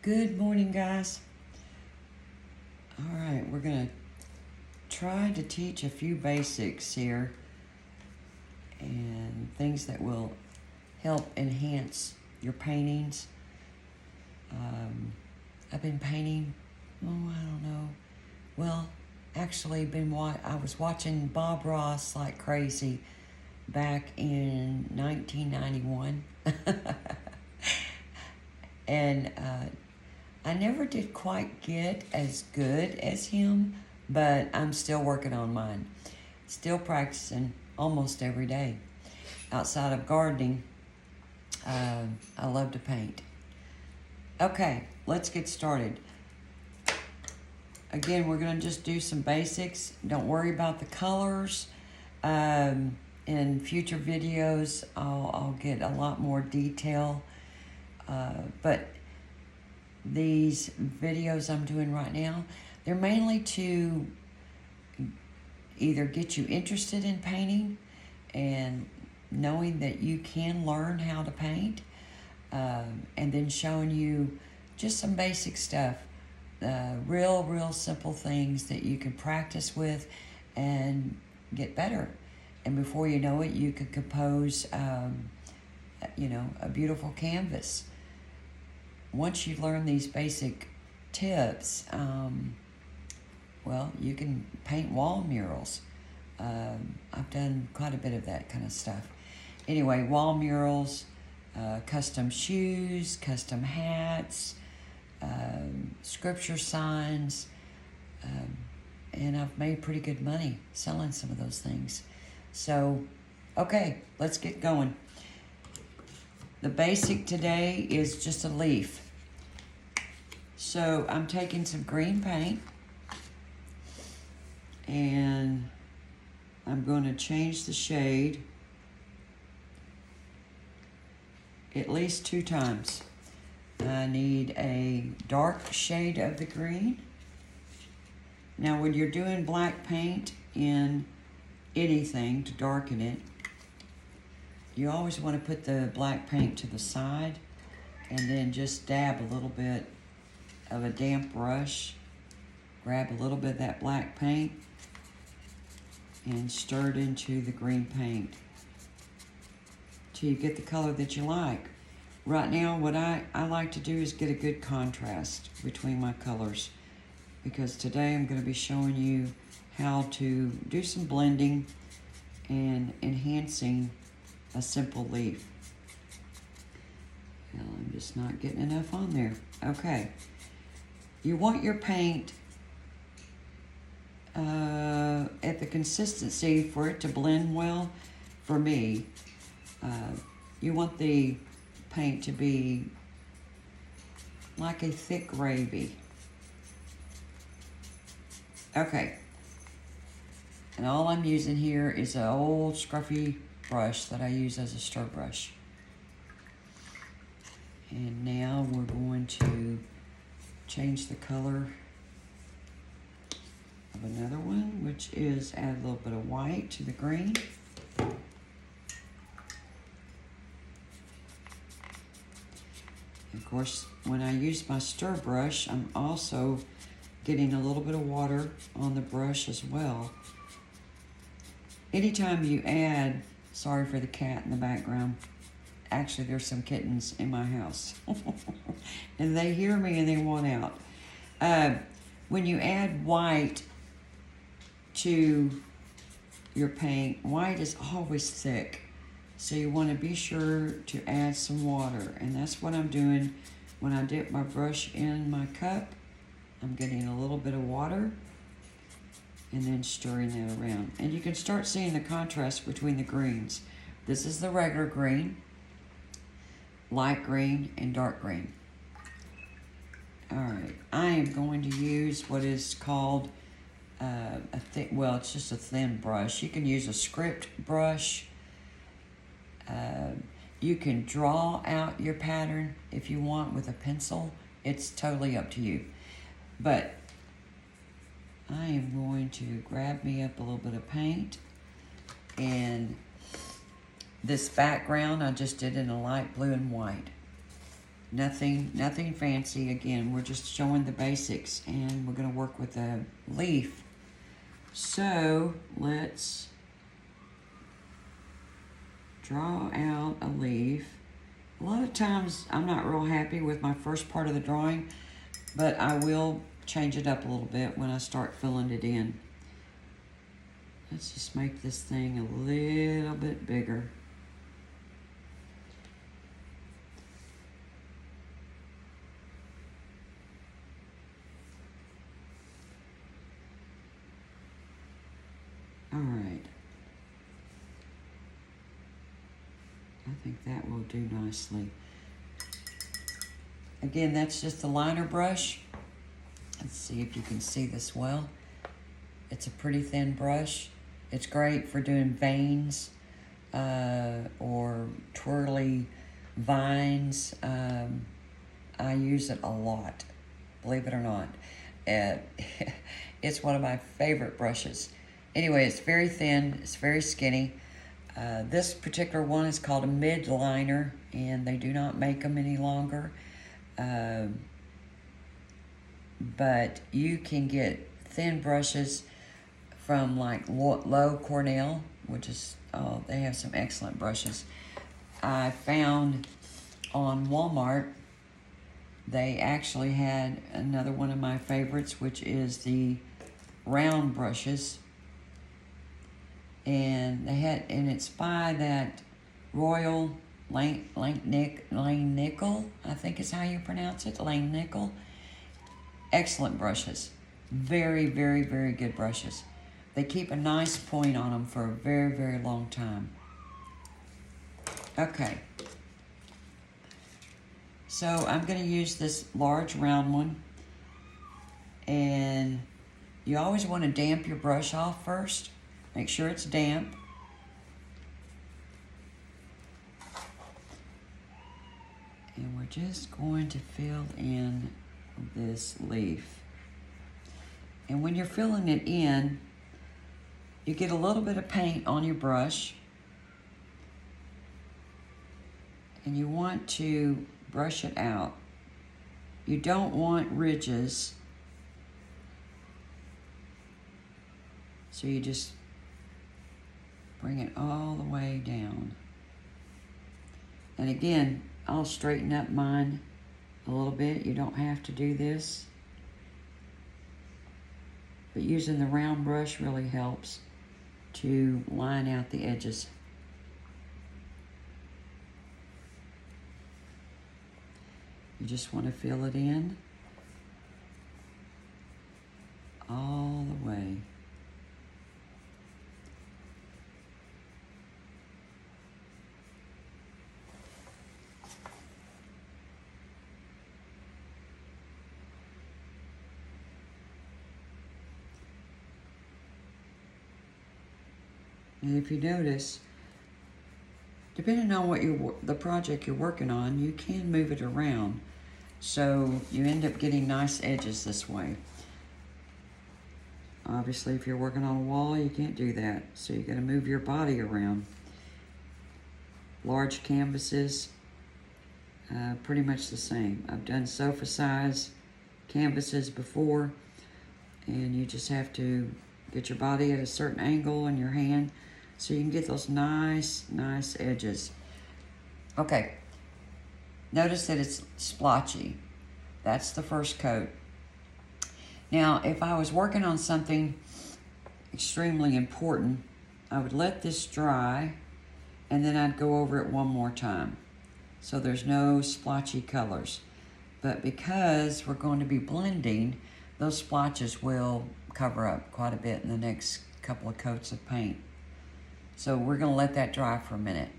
Good morning, guys. All right, we're going to try to teach a few basics here and things that will help enhance your paintings. I've been painting, I don't know. Well, actually, I was watching Bob Ross like crazy back in 1991. And I never did quite get as good as him, but I'm still working on mine. Still practicing almost every day. Outside of gardening, I love to paint. Okay, let's get started. Again, we're going to just do some basics. Don't worry about the colors. In future videos, I'll get a lot more detail. But these videos I'm doing right now, they're mainly to either get you interested in painting and knowing that you can learn how to paint, and then showing you just some basic stuff, real simple things that you can practice with and get better. And before you know it, you can compose, a beautiful canvas. Once you learn these basic tips, you can paint wall murals. I've done quite a bit of that kind of stuff. Anyway, wall murals, custom shoes, custom hats, scripture signs, and I've made pretty good money selling some of those things. So, okay, let's get going. The basic today is just a leaf. So I'm taking some green paint and I'm going to change the shade at least 2 times. I need a dark shade of the green. Now when you're doing black paint in anything to darken it, you always want to put the black paint to the side and then just dab a little bit of a damp brush. Grab a little bit of that black paint and stir it into the green paint till you get the color that you like. Right now, what I like to do is get a good contrast between my colors, because today I'm going to be showing you how to do some blending and enhancing a simple leaf. Well, I'm just not getting enough on there. Okay. You want your paint at the consistency for it to blend well. For me, you want the paint to be like a thick gravy. Okay. And all I'm using here is an old scruffy brush that I use as a stir brush. And now we're going to change the color of another one, which is add a little bit of white to the green. Of course, when I use my stir brush, I'm also getting a little bit of water on the brush as well. Anytime you add, sorry for the cat in the background. Actually, there's some kittens in my house. And they hear me and they want out. When you add white to your paint, white is always thick. So you want to be sure to add some water. And that's what I'm doing when I dip my brush in my cup. I'm getting a little bit of water and then stirring that around. And you can start seeing the contrast between the greens. This is the regular green, light green, and dark green. All right, I am going to use what is called it's just a thin brush. You can use a script brush. You can draw out your pattern if you want with a pencil. It's totally up to you. But I am going to grab me up a little bit of paint, and this background I just did in a light blue and white. Nothing fancy. Again, we're just showing the basics, and we're going to work with a leaf. So let's draw out a leaf. A lot of times I'm not real happy with my first part of the drawing, but I will change it up a little bit when I start filling it in. Let's just make this thing a little bit bigger. All right. I think that will do nicely. Again, that's just the liner brush. Let's see if you can see this well. It's a pretty thin brush. It's great for doing veins or twirly vines. I use it a lot, believe it or not. It's one of my favorite brushes. Anyway, it's very thin, it's very skinny. This particular one is called a mid-liner, and they do not make them any longer. But you can get thin brushes from like Low Cornell, which is, they have some excellent brushes. I found on Walmart, they actually had another one of my favorites, which is the round brushes. And it's by that Royal Langnickel, I think is how you pronounce it, Langnickel. Excellent brushes. Very, very, very good brushes. They keep a nice point on them for a very, very long time. Okay. So I'm going to use this large round one. And you always want to damp your brush off first. Make sure it's damp. And we're just going to fill in this leaf. And when you're filling it in, you get a little bit of paint on your brush. And you want to brush it out. You don't want ridges. So you just bring it all the way down. And again, I'll straighten up mine a little bit. You don't have to do this. But using the round brush really helps to line out the edges. You just want to fill it in all the way. And if you notice, depending on what the project you're working on, you can move it around. So you end up getting nice edges this way. Obviously, if you're working on a wall, you can't do that. So you got to move your body around. Large canvases, pretty much the same. I've done sofa size canvases before, and you just have to get your body at a certain angle and your hand so you can get those nice edges. Okay, notice that it's splotchy. That's the first coat. Now, if I was working on something extremely important, I would let this dry and then I'd go over it one more time. So there's no splotchy colors. But because we're going to be blending, those splotches will cover up quite a bit in the next couple of coats of paint. So we're going to let that dry for a minute.